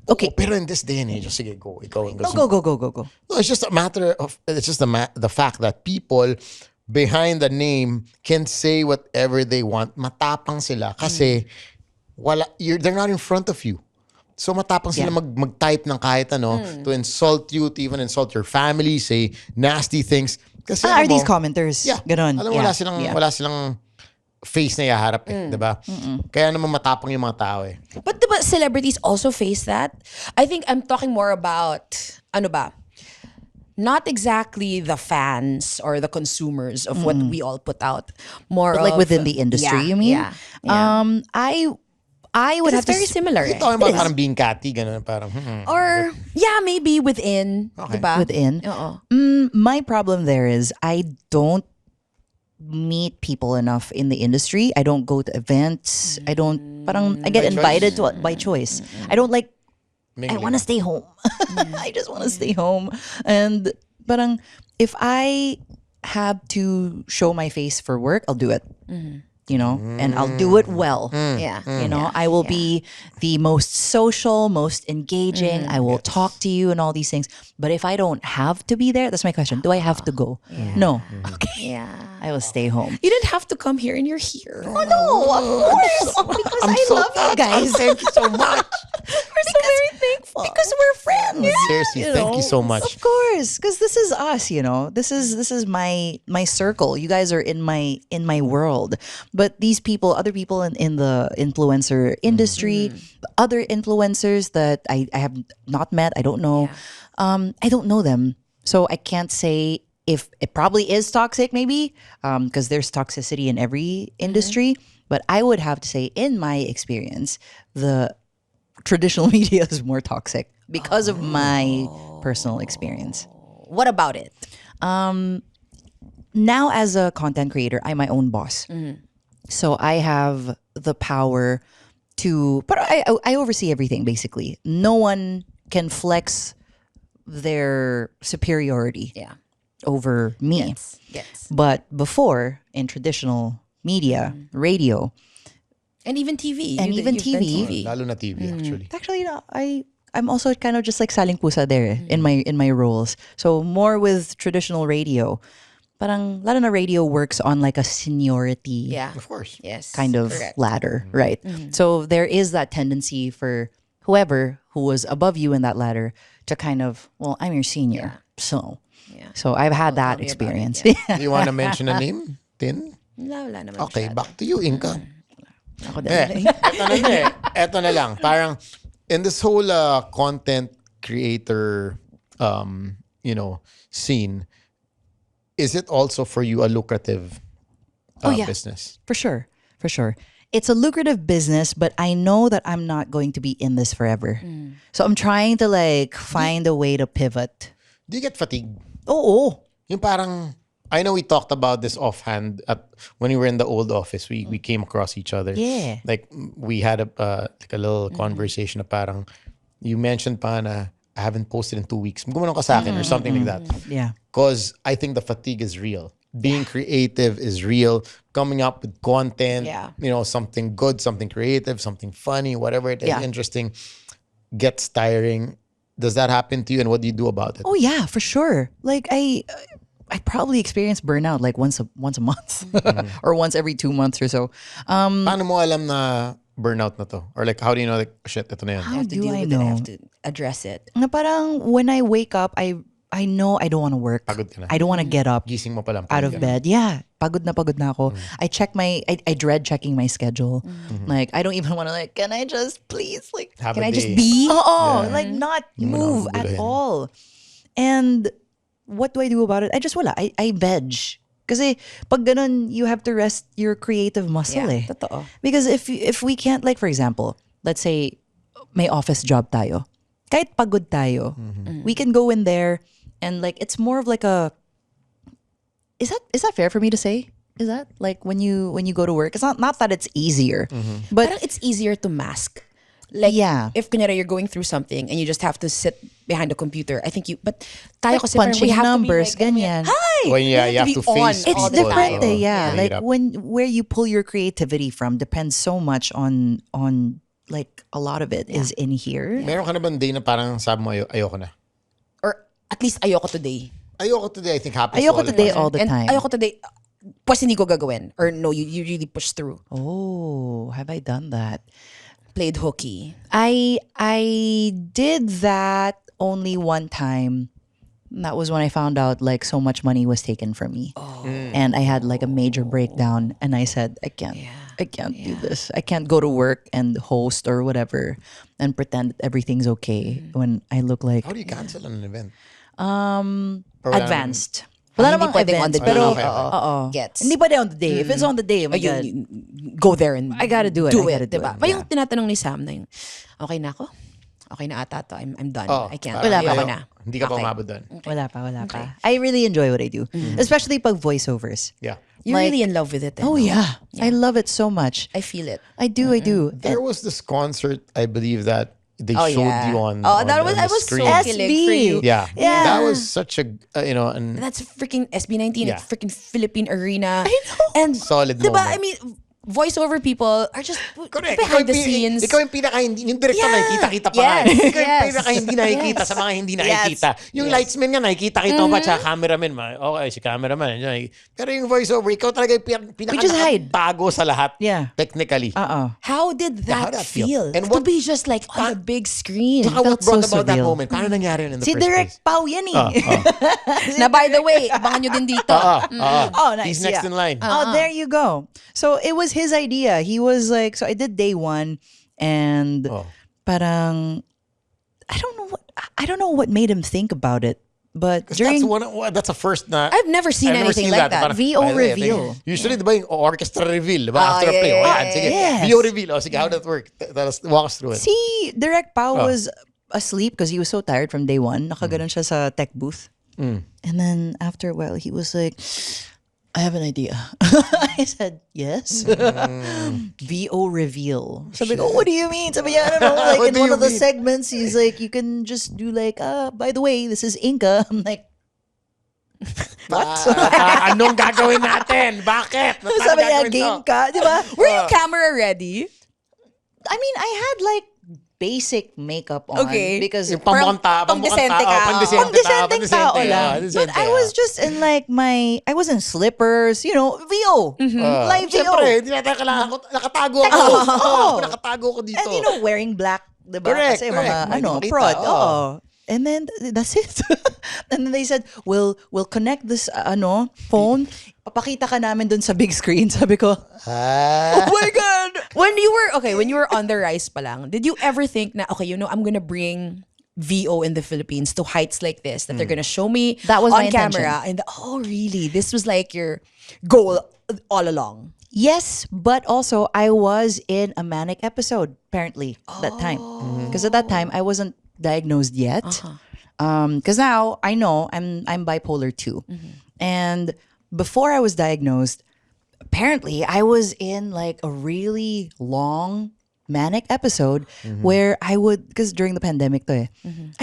Okay. Pero in this day and age, sige, go. Ikaw. Go. No, it's just a matter of, it's just the fact that people behind the name can say whatever they want. Matapang sila kasi they're not in front of you. So matapang sila mag-type ng kahit ano to insult you, to even insult your family, say nasty things. Kasi Are alam mo, these commenters? Yeah. Ganon. Alam mo, wala silang face na ihaharap eh, diba? Kaya naman matapang yung mga tao eh. But diba celebrities also face that? I think I'm talking more about, not exactly the fans or the consumers of what we all put out. More But like of, within the industry, you mean? Yeah. I would have It's to very similar. You're Eh. talking about parang being catty, ganun, parang, Or, yeah, maybe within. Okay. Diba? within. Oo. My problem there is I don't meet people enough in the industry. I don't go to events. I don't, parang, I get By invited choice? to by choice. I don't like, I Mingling. want to stay home. I just want to stay home. And parang, if I have to show my face for work, I'll do it. You know, and I'll do it well. Yeah. You know, I will be the most social, most engaging. I will talk to you and all these things. But if I don't have to be there, that's my question. Do I have to go? No. Okay. Yeah. I will stay home. You didn't have to come here and you're here. Oh no, of course. Because I love you guys. Thank you so much. We're so very thankful. Because we're friends. Seriously, thank you so much. Of course, because this is us, you know. This is my circle. You guys are in my world. But these people, other people in the influencer industry, other influencers that I have not met, I don't know. I don't know them. So I can't say if it probably is toxic, maybe, because there's toxicity in every industry. But I would have to say, in my experience, the traditional media is more toxic because of my personal experience. What about it? Now, as a content creator, I'm my own boss. So I have the power to, but I oversee everything basically. No one can flex their superiority over me. Yes. But before, in traditional media, radio, And even TV. And even you've done TV. Lalo na TV, actually. actually, I'm also kind of just like saling pusa there in my roles. So more with traditional radio. Parang lalo na radio works on like a seniority Yeah. Of course. Yes. kind of Correct. ladder, right? So there is that tendency for whoever who was above you in that ladder to kind of, well, I'm your senior. So I've had that tell me about experience. it, Do you want to mention a name? Tin? Wala naman Okay, masyado. back to you, Inka. Ako din. Eto na lang. Parang, in this whole content creator, scene, is it also for you a lucrative business? For sure. It's a lucrative business, but I know that I'm not going to be in this forever. So I'm trying to like find a way to pivot. Do you get fatigued? Oo. Yung parang, I know we talked about this offhand when we were in the old office. We came across each other. Yeah. Like we had a little conversation na parang, you mentioned pa na, I haven't posted in 2 weeks. Gumanon ka sa akin or something like that. Yeah. Because I think the fatigue is real. Being creative is real. Coming up with content, something good, something creative, something funny, whatever it is, interesting, gets tiring. Does that happen to you, and what do you do about it? Oh yeah, for sure. Like I probably experience burnout like once a month or once every 2 months or so. Paano mo alam na burnout na to? Or like, how do you know, like, shit, ito na yan? How I have to do deal I with it. I know? have to address it. Na parang when I wake up, I know I don't want to work. Pagod ka na. I don't want to get up Gising mo pa lang. out pagod of ka na. bed. Yeah, pagod na ako. I dread checking my schedule. Like I don't even want to like, can I just please like, Have Can a I just day. be? like not move at guluhin. all. And what do I do about it? I just wala. I veg. Kasi pag ganun, you have to rest your creative muscle Yeah, eh. totoo. Because if we can't, like for example, let's say may office job tayo. Kahit pagod tayo, we can go in there and like it's more of like a. Is that fair for me to say? Is that like when you go to work? It's not that it's easier, but Parang it's easier to mask. Like, Yeah. if kunyari you're going through something and you just have to sit behind a computer, I think but tayo kasi parang punching we have numbers, to be like, ganyan. hi! When, yeah, you have be to on face all It's the different, time. yeah. Like Mahirap. where you pull your creativity from depends so much on like a lot of it is in here. Meron ka na bang day na parang sabi mo, ayoko na? Or at least ayoko today. Ayoko today, I think happens Ayoko to all today of us. all the and time. ayoko today, pues hindi ko gagawin. Or no, you really push through. Oh, have I done that? Played hooky. I did that only one time. That was when I found out like so much money was taken from me. And I had like a major breakdown and I said, I can't do this. I can't go to work and host or whatever and pretend that everything's okay when I look like How do you cancel an event? Or wala advanced. Hindi Wala namang pwedeng on events, the pero day. Okay. Gets. hindi pa on the day. If it's on the day, oh my God. You go there and I gotta do it. Do I it, gotta do diba? it. Ba yung tinatanong ni Sam na yung, okay na ako? Okay na ata to. I'm done. I can't. Wala pa. Ayoko na. Hindi ka pa Okay. umabot doon. Wala pa. I really enjoy what I do. Especially pag voiceovers. Yeah. You're Like- really in love with it. Then, Oh no? yeah. I love it so much. I feel it. I do. I do. There was this concert, I believe, that they Oh, showed yeah. you on. Oh, that on was the I was so screen. kilig for you. Yeah. Yeah. That was such a and That's freaking SB19. Yeah. It's freaking Philippine Arena. I know. And Solid diba, moment. I mean, voiceover people are just Correct. behind the scenes. Ikaw yung pinaka hindi, yung director Yeah. nakikita-kita pa Yes. nga. Ikaw yung Yes. pinaka hindi nakikita sa mga hindi nakikita. Yung lightsman nga nakikita-kita mo pa, tsaka cameraman. Okay, si cameraman. Pero yung voiceover, ikaw talaga yung pinaka We just hide. nakatago sa lahat. Yeah. Technically. How did How that that feel? feel? And to what- be just like on the big screen. Tsaka what felt brought so about that surreal. moment? Paano nangyari yun in the Si first Direct place? Pau yan eh. Na by the way, abangan nyo din dito. Oh, nice. He's next yeah. in line. Oh, there you go. So it was his idea. He was like, so I did day one, and parang I don't know what made him think about it, but during That's a first na. I've never seen I've never anything seen like that. Parang, VO by the way, reveal. Usually, di ba yung orchestra reveal, di ba? After a yeah, play. yeah, Oh, yeah, yan, sige. yes. VO reveal. Oh, sige, how that work? Walk us through it. see, Direct Pau was asleep because he was so tired from day one. Nakaganon siya sa tech booth. And then after a while, he was like, I have an idea. I said, yes. VO reveal. Sabi ko, what do you mean? Sabi niya, I don't know. Like What in do one you of the mean? segments, he's like, you can just do like, by the way, this is Inca. I'm like, Anong gagawin natin? Bakit? Paano sabi niya, gagawin game to? ka, di ba? Were you camera ready? I mean, I had like basic makeup on. Okay. Because Yung pamukanta, Pang-decente ka. Pang-decenteng tao lang. Pandesente, But I was just in like I was in slippers, VO. Live VO. Siyempre, hindi natin kailangan ko. Nakatago ako. Nakatago ko dito. And wearing black, diba? Correct, Kasi correct. mga, May makita, prod. oo. Oo. And then, that's it. And then they said, we'll connect this, phone. Papakita ka namin dun sa big screen. Sabi ko, oh my God! When you were on the rise pa lang, did you ever think na, okay, I'm gonna bring VO in the Philippines to heights like this, that they're gonna show me That was on my intention. camera? And really? This was like your goal all along. yes, but also I was in a manic episode, apparently, that time. Because at that time, I wasn't diagnosed yet. Because now I know I'm bipolar 2. And before I was diagnosed, apparently I was in like a really long manic episode where I would, because during the pandemic, I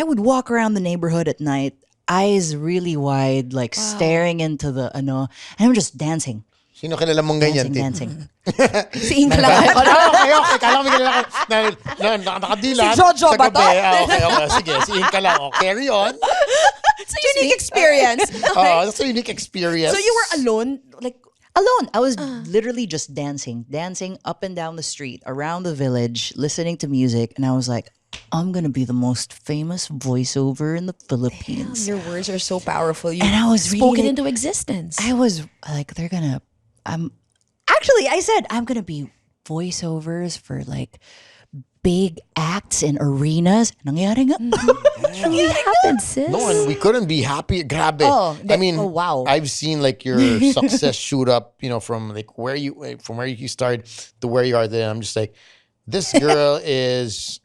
would walk around the neighborhood at night, eyes really wide, like staring into the and I'm just dancing. Sino kilala mong ganyan, Dancing, Tin? dancing. Si Inka lang. Okay. Kala mo kilala ko. Nakadilat. Si Jojo sa ba gabi. to? Okay. Sige, si Inka lang. Carry on. It's a unique experience. That's a unique experience. So you were alone? Like, Alone. I was literally just dancing up and down the street, around the village, listening to music. And I was like, I'm going to be the most famous voiceover in the Philippines. your words are so powerful. You And I was spoke it really- into existence. I was like, I said, I'm going to be voiceovers for like big acts in arenas. Nangyari nga. It happened, sis. No, and we couldn't be happy. Grabe. I mean, wow. I've seen like your success shoot up, from like where you started to where you are today. I'm just like, this girl is,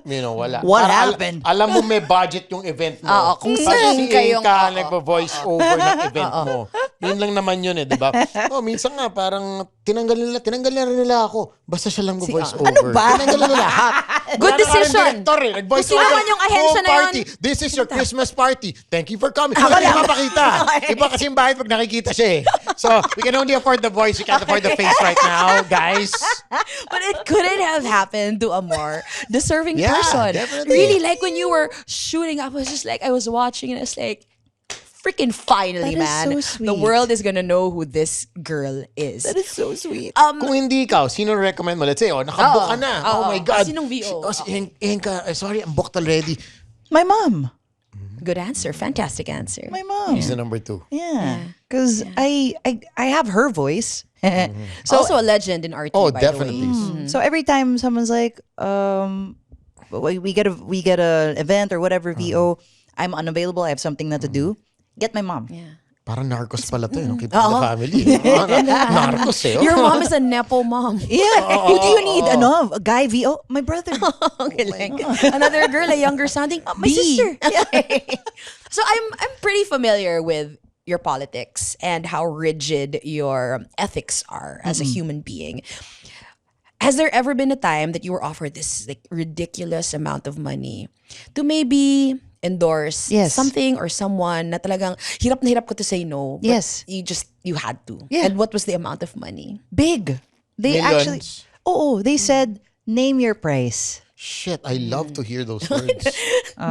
wala. What Para happened? Alam mo may budget yung event mo. Oo, kung Pag saan si kayong- Inka nagpa-voice over ng event mo. Yun lang naman yun di ba? Minsan nga parang tinanggal na rin nila ako. Basta siya lang voice over. Ano ba? Tinanggal na lahat. Good Wala na nga rin decision. director Nag-voice Kung sino over. man yung ahensya na yun. Party. This is your Christmas party. Thank you for coming. Wala na ipapakita. Iba kasi yung bahay pag nakikita siya So, we can only afford the voice. We can't afford the face right now, guys. But it couldn't have happened to a more deserving Yeah, person. definitely. Really, like when you were shooting, I was watching and it's like, freaking finally, That is man. so sweet. The world is gonna know who this girl is. That is so sweet. Kung hindi ikaw, sino recommend mo? Let's say, nakabook ka na. Oh my God. Sinong VO? Si Inka, sorry, I'm booked already. My mom. Good answer. Fantastic answer. My mom. He's the number 2. Yeah. Because I have her voice. So also a legend in RT, Oh, by definitely. the way. So every time someone's like, we get a event or whatever VO, I'm unavailable, I have something not to do, get my mom. Yeah. Parang narcos pala to, Keep the family. Narcos Your mom is a nepo mom. Yeah. Who do you need? A guy VO? My brother. Okay, like another girl, a younger sounding. My B. sister. So I'm pretty familiar with your politics and how rigid your ethics are as a human being. Has there ever been a time that you were offered this like ridiculous amount of money to maybe endorse Yes. something or someone na talagang hirap na hirap ko to say no, but Yes. you had to. Yeah. And what was the amount of money? Big. They actually. Millions. They said name your price. Shit, I love to hear those words.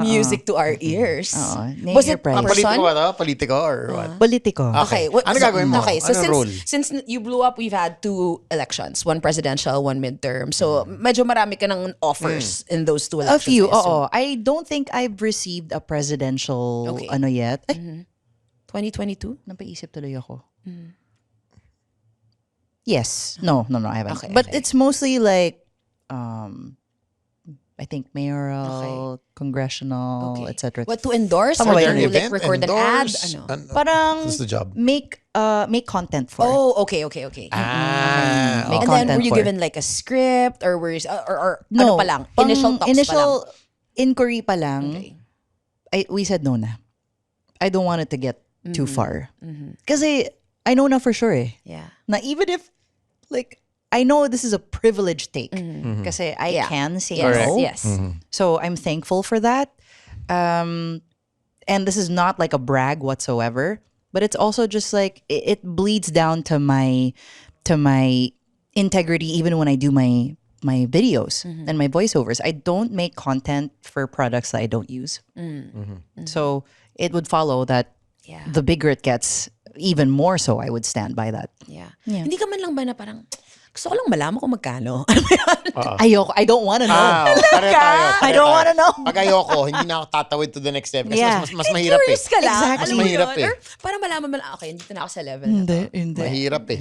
Music to our ears. Name Was your it price. a person? Politiko ba to? Politiko or what? Politiko. Okay. Ano gagawin mo? Okay, so Anong role? since you blew up, we've had 2 elections, one presidential, one midterm. So medyo marami ka ng offers in those 2 A elections. few. I assume. I don't think I've received a presidential Okay. ano yet. Ay, 2022? napaisip tuloy ako. Yes. No, I haven't. Okay, But okay. it's mostly like I think mayoral, congressional, etc. What to endorse? Tama Or ba to yun? like Event, record an ad? endorse, Ano? Parang What's the job? make content for. Oh, okay. Make And then content were you for. given like a script or were you, or ano No. pa lang? Pang Initial talks pa lang? initial inquiry pa lang. Okay. We said no na. I don't want it to get too far. Kasi I know na for sure eh. Yeah. Na even if like I know this is a privileged take kasi I Yeah. can say Yes. no. Yes. So I'm thankful for that. And this is not like a brag whatsoever, but it's also just like it bleeds down to my integrity even when I do my videos and my voiceovers. I don't make content for products that I don't use. So it would follow that Yeah. the bigger it gets, even more so I would stand by that. Yeah. Hindi ka man lang ba na parang gusto ko lang malaman kung magkano. Ayoko, I don't want to know. Pare tayo. I don't wanna know. Pag ayoko, hindi na ako tatawid to the next step. Kasi Yeah. mas mahirap eh. Curious ka lang. Exactly. Alam mo Mahirap yun? eh. Or parang malaman mo lang, okay, dito na ako sa level na to. Hindi. Mahirap eh.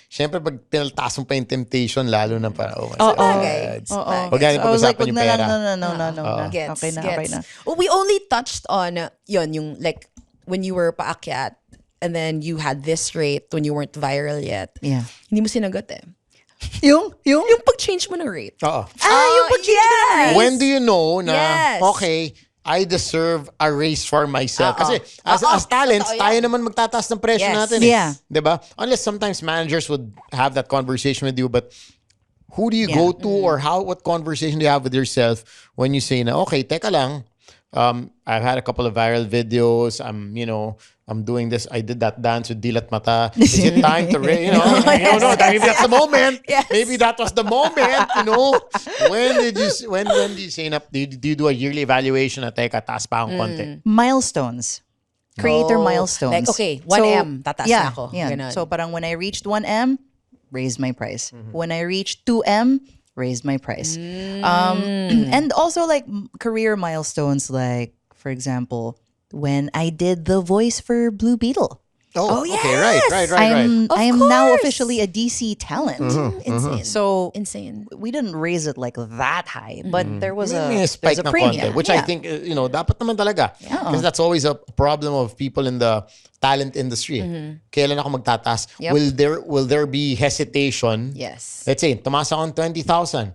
Siyempre, pag pinaltaas mo pa yung temptation, lalo na para, oh my Bagay. God. Huwag natin I was like, pag-usapan wag yung na lang, pera. no. na. Gets, Okay na, gets. okay na. Well, we only touched on yun, yung like when you were paakyat and then you had this rate when you weren't viral yet. Yeah. Hindi mo sinagot eh. Yung? Yung pag-change mo ng rate. Oo. Yung pag-change mo ng rate. When do you know na, Yes. okay, I deserve a raise for myself? Oo. Kasi as talents, Totoo yan. tayo naman magtataas ng presyo Yes. natin eh. Yeah. Diba? Unless sometimes managers would have that conversation with you, but who do you go to or what conversation do you have with yourself when you say na, okay, teka lang, I've had a couple of viral videos. I'm doing this. I did that dance with Dilat Mata. Is it time to, maybe that's the moment. Yes. Maybe that was the moment. When did you say na? Do you do a yearly evaluation? Na teka, taas pa ang konti. Milestones. Creator milestones. Like, okay, 1M, tataas na ako. Yeah. Ganon. So parang when I reached 1M, raised my price. When I reached 2M, raised my price. And also like career milestones, like for example, when I did the voice for Blue Beetle. Oh, yes! okay, right. I am now course. officially a DC talent. Insane. So Insane. we didn't raise it like that high, but there was May a spike there's a ng premium. konti, which I think, dapat naman talaga. Because that's always a problem of people in the talent industry. Kailan ako magtataas? Yep. Will there be hesitation? Yes. Let's say, tumaas ako ng 20,000.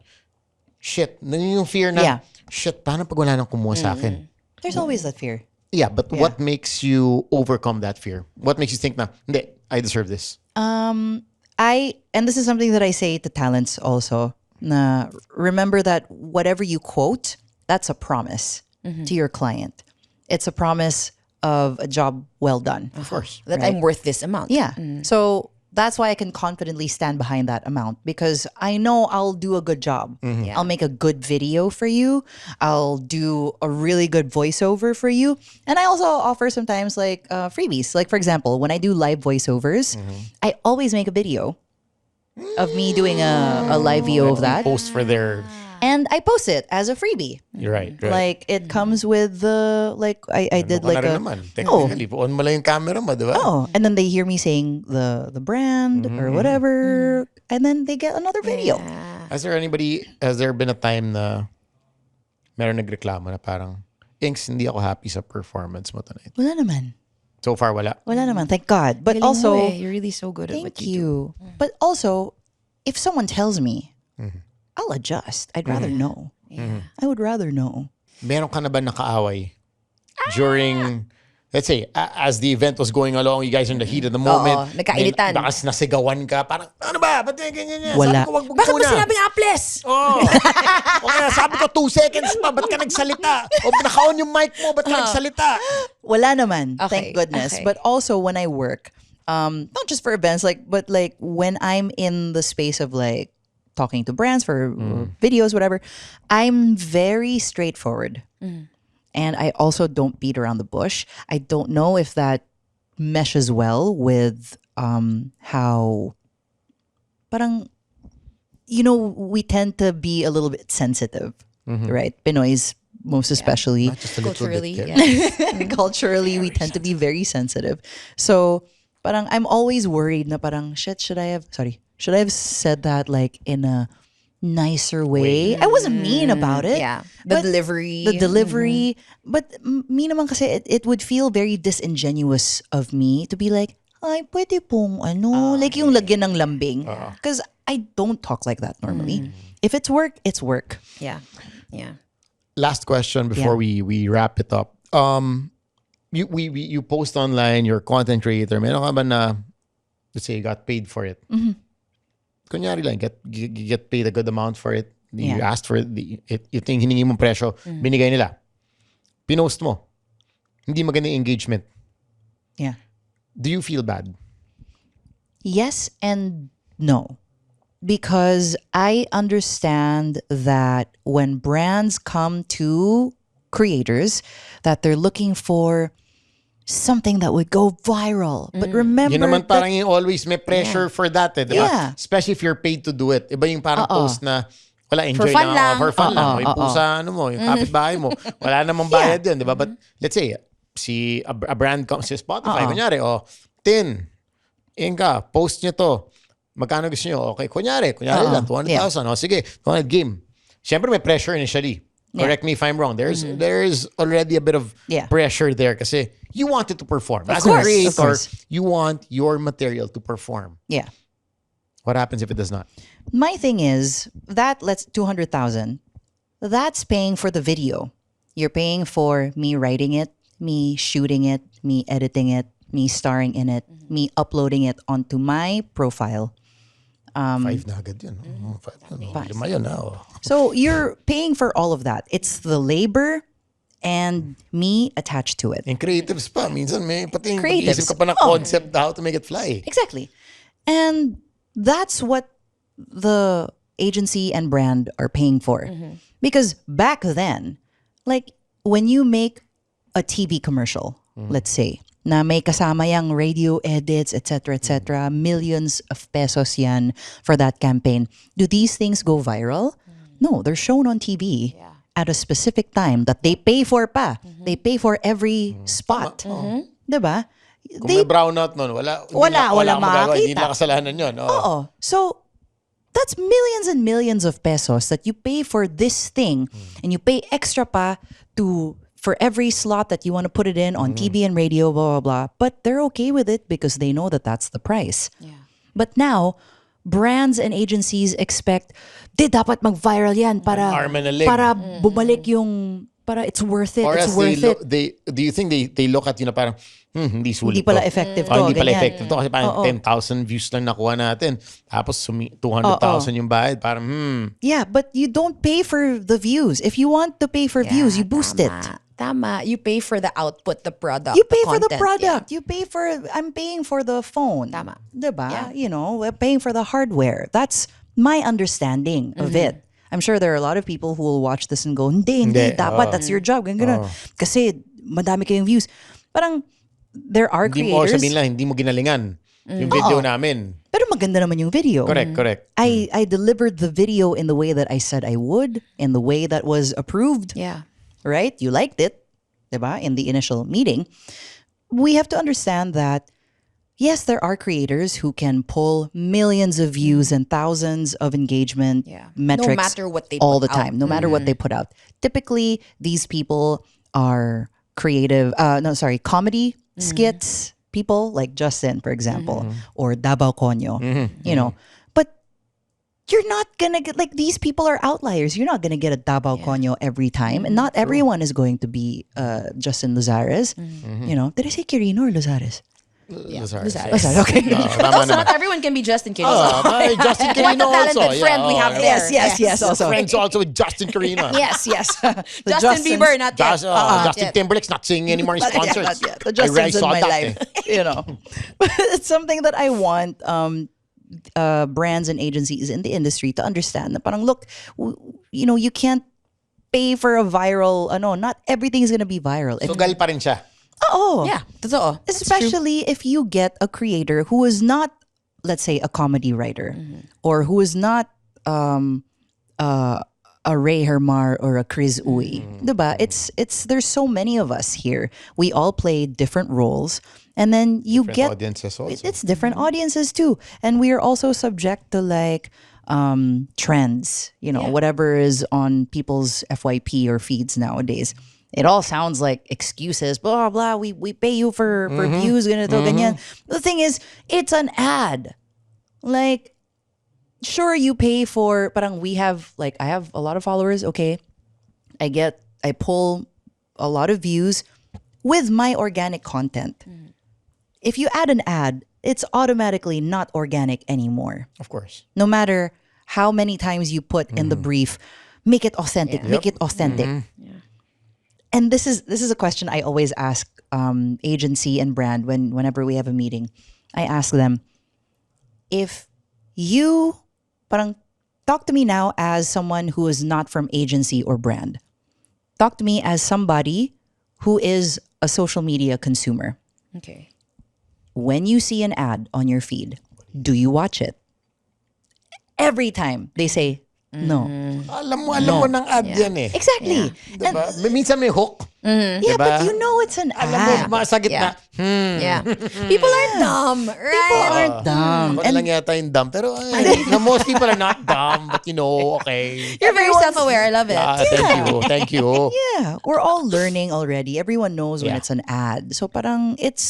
Shit, nandiyan yung fear na, Yeah. shit, paano pag wala nang kumuha sa akin? There's always that fear. Yeah, but what makes you overcome that fear? What makes you think na, hindi, I deserve this? And this is something that I say to talents also. Na remember that whatever you quote, that's a promise to your client. It's a promise of a job well done. Of course. That I'm worth this amount. Yeah. So that's why I can confidently stand behind that amount because I know I'll do a good job. Yeah. I'll make a good video for you. I'll do a really good voiceover for you. And I also offer sometimes like freebies. Like for example, when I do live voiceovers, I always make a video of me doing a live VO of that. Post for their, And I post it as a freebie. you're right. Like it comes with the I did like a Technically, on mo lang yung camera mo, di ba? oh, and then they hear me saying the brand or whatever, and then they get another video. Has there been a time na meron nagreklamo na parang, Inks, hindi ako happy sa performance mo tonight? Wala naman. So far, wala. Wala naman. Thank God. But Galing also, mo eh. You're really so good at what thank you do. you. But also, if someone tells me, I'll adjust. I'd rather know. I would rather know. Meron ka na ba nakaaway during let's say, as the event was going along, you guys are in the heat of the moment. nagkainitan. Baka nasigawan ka. Parang, ano ba? Ba't ganyan? Wala. Sabi ko, wag Bakit mo muna. sinabing aples? Oh. O kaya sabi ko, 2 seconds pa. Ba't ka nagsalita? O naka-on yung mic mo. Ba't ka nagsalita? Wala naman. Okay, Thank goodness. okay. But also when I work, not just for events, but when I'm in the space of like talking to brands for videos, whatever, I'm very straightforward. And I also don't beat around the bush. I don't know if that meshes well with how parang, we tend to be a little bit sensitive, right? Pinoys, most especially. Not just a little Culturally, bit. yeah. Culturally, we tend to be very sensitive. So, parang I'm always worried na parang, shit, should I have said that like in a nicer way? I wasn't mean about it. Yeah. but The delivery. The delivery. But me naman kasi, it would feel very disingenuous of me to be like, ay, pwede pong like yung lagyan ng lambing. Because I don't talk like that normally. If it's work, it's work. Yeah. Yeah. Last question before we wrap it up. You post online, you're a content creator. Meron ka ba na, let's say you got paid for it? Kunyari lang, you get paid a good amount for it. You asked for it. Ito yung hiningi mong presyo, binigay nila. Pinost mo. Hindi maganda yung engagement. Yeah. Do you feel bad? Yes and no. Because I understand that when brands come to creators, that they're looking for something that would go viral. But remember, Yun naman parang yung always may pressure for that, di ba? Yeah. Especially if you're paid to do it. Iba yung parang post na, wala, enjoy For fun lang. lang. For fun lang. Yung pusa, yung kapitbahay mo. Wala namang bayad yun, di ba? But let's say, a brand comes to Spotify, kunyari, Tin, Inka, post nyo to. Magkano gusto nyo? Okay, kunyari lang, 200,000. O sige, 200 game. Siyempre may pressure initially. Correct me if I'm wrong. There's already a bit of pressure there kasi you want it to perform. As a creator, you want your material to perform. Yeah. What happens if it does not? My thing is that let's 200,000. That's paying for the video. You're paying for me writing it, me shooting it, me editing it, me starring in it, me uploading it onto my profile. 5 na agad yun. 5 lima yun. So you're paying for all of that. It's the labor and me attached to it. And creatives pa. Minsan may pati yung Creatives. pag-isip ka pa ng concept how to make it fly. Exactly. And that's what the agency and brand are paying for. Because back then, like when you make a TV commercial, let's say, na may kasama yang radio edits, etc., millions of pesos yan for that campaign. Do these things go viral? No, they're shown on TV at a specific time that they pay for pa. They pay for every spot. Diba? Kung may brownout nun, wala Wala magagawa. Hindi makakita. nila kasalanan yun. Oo. So, that's millions and millions of pesos that you pay for this thing and you pay extra pa for every slot that you want to put it in on TV and radio, blah, blah, blah. But they're okay with it because they know that that's the price. Yeah. But now, brands and agencies expect, dapat mag-viral yan para Arm and a leg. para bumalik yung, para it's worth it, Or it's else worth it. do you think they look at na hindi sulit Hindi pala to. effective to, Hindi pala ganyan. effective to kasi parang 10,000 views lang nakuha natin. Tapos 200,000 yung bayad. Parang Yeah, but you don't pay for the views. If you want to pay for views, you boost it. Tama. You pay for the output, the product. You pay for the content, product. You pay for, I'm paying for the phone. Tama. Diba? Yeah. You know, we're paying for the hardware. That's my understanding of it. I'm sure there are a lot of people who will watch this and go, hindi, dapat, that's your job. Ganun. Kasi madami kayong views. Parang, there are hindi mo creators. sabihin lang, hindi mo ginalingan yung video namin. Pero maganda naman yung video. Correct. I delivered the video in the way that I said I would, in the way that was approved. Yeah. Right? You liked it, diba? In the initial meeting. We have to understand that, yes, there are creators who can pull millions of views and thousands of engagement metrics No matter what they all put the time, out. no matter what they put out. Typically, these people are comedy skits people like Justin, for example, or Davao Conyo, you know. But you're not gonna get, like, these people are outliers. You're not gonna get a Davao Conyo every time, and not everyone is going to be Justin Lazares. You know, did I say Quirino or Lazares? Lazares. Okay. Also, not everyone can be Justin Quirino. Justin What a Carino also. talented friend we have there. Yes. Also, Friends also with Justin Carino. yes. The Justin Bieber, not yet. Justin Timberlake's not singing anymore. He's sponsored. Not yet. The Justin's in my life. You know, but it's something that I want brands and agencies in the industry to understand. Na parang, look, you know, you can't pay for a viral. Not everything is gonna be viral. Sugal pa rin siya. Oh, Yeah, totoo. especially if you get a creator who is not, let's say, a comedy writer, or who is not a Ray Hermar or a Chris Uy. Diba? It's there's so many of us here. We all play different roles, and then you get Audiences also. it's different audiences too, and we are also subject to like trends. You know, whatever is on people's FYP or feeds nowadays. It all sounds like excuses, blah, blah. We pay you for views, ganito, ganyan. The thing is, it's an ad. Like, sure, you pay for, parang we have, like, I have a lot of followers, okay. I pull a lot of views with my organic content. If you add an ad, it's automatically not organic anymore. Of course. No matter how many times you put in the brief, make it authentic, make it authentic. And this is a question I always ask agency and brand whenever we have a meeting. I ask them, if you parang talk to me now as someone who is not from agency or brand. Talk to me as somebody who is a social media consumer. Okay. When you see an ad on your feed, do you watch it? Every time they say, no. Alam mo ng ad yan eh. Exactly. Diba? Minsan may hook. Yeah, Diba? but you know it's an Alam ad. mo, sa gitna. Yeah. People are dumb, right? People aren't dumb. Ako na lang yata yung dumb. Pero most people are not dumb. But you know, okay. You're very self-aware. I love it. Thank you. Yeah, we're all learning already. Everyone knows when it's an ad. So parang it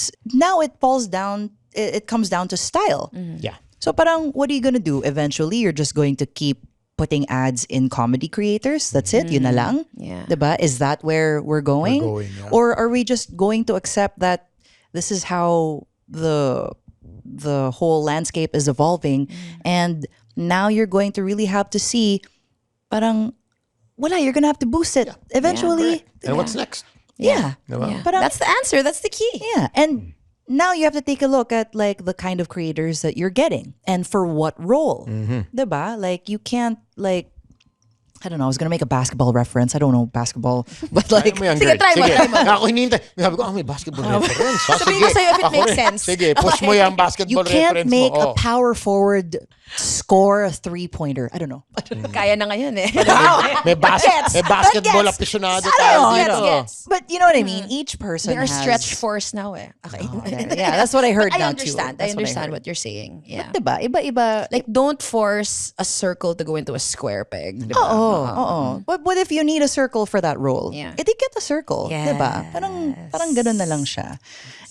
falls down, it comes down to style. Yeah. So parang what are you gonna do? Eventually, you're just going to keep putting ads in comedy creators. That's it. Yun na lang. Yeah. Diba? Is that where we're going? Yeah. Or are we just going to accept that this is how the whole landscape is evolving, and now you're going to really have to see parang wala, you're gonna have to boost it eventually. And what's next? Yeah. Diba? Parang, That's the answer. That's the key. yeah. And now you have to take a look at like the kind of creators that you're getting and for what role. Diba? Like you can't like, I don't know, I was gonna make a basketball reference. I don't know basketball. But like, Sige, try mo. Ako hinihintay. Sabi ko, may basketball reference. Sabihin ko sa'yo if it makes sense. Sige, push mo yung you basketball can't reference make mo. a power forward score a 3-pointer. I don't know. Kaya na ngayon eh. May basketball aficionado tayo dito. Gets. But you know what I mean? Each person They are has... stretch force now eh. Okay. Yeah, that's what I heard I now understand. too. I That's understand heard. what you're saying. Yeah. Diba? Iba-iba. Like, don't force a circle to go into a square peg. Diba? Oo. But what if you need a circle for that role? Yeah. Edi get a circle. Yes. Diba? Parang ganun na lang siya.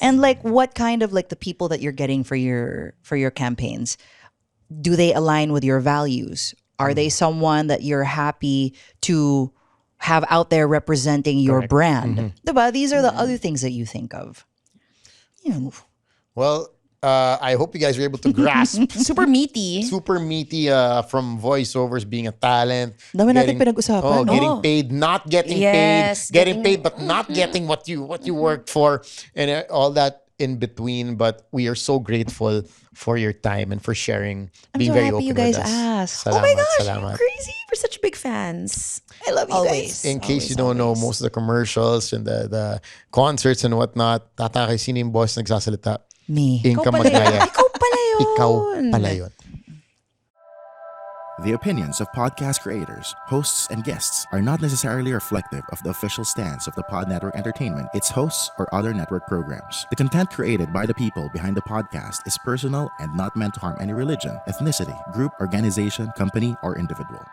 And like, what kind of like the people that you're getting for your campaigns, do they align with your values? Are they someone that you're happy to have out there representing your brand? Diba? These are the other things that you think of. Yeah. Well, I hope you guys were able to grasp Super meaty. super meaty from voiceovers, being a talent. Dami natin pinag-usapan. Getting paid, not getting Yes, paid, getting paid but not getting what you worked for, and all that in between. But we are so grateful for your time and for sharing, being so very happy open you guys with us. asked. Oh my gosh, salamat. you're crazy. We're such big fans. I love you Always. guys. In case you don't know, most of the commercials and the concerts and whatnot, tataka sino yung boss nagsasalita? Me. Inka Magnaye. Ikaw pala yun. Ikaw Pala Yun. The opinions of podcast creators, hosts, and guests are not necessarily reflective of the official stance of the Pod Network Entertainment, its hosts, or other network programs. The content created by the people behind the podcast is personal and not meant to harm any religion, ethnicity, group, organization, company, or individual.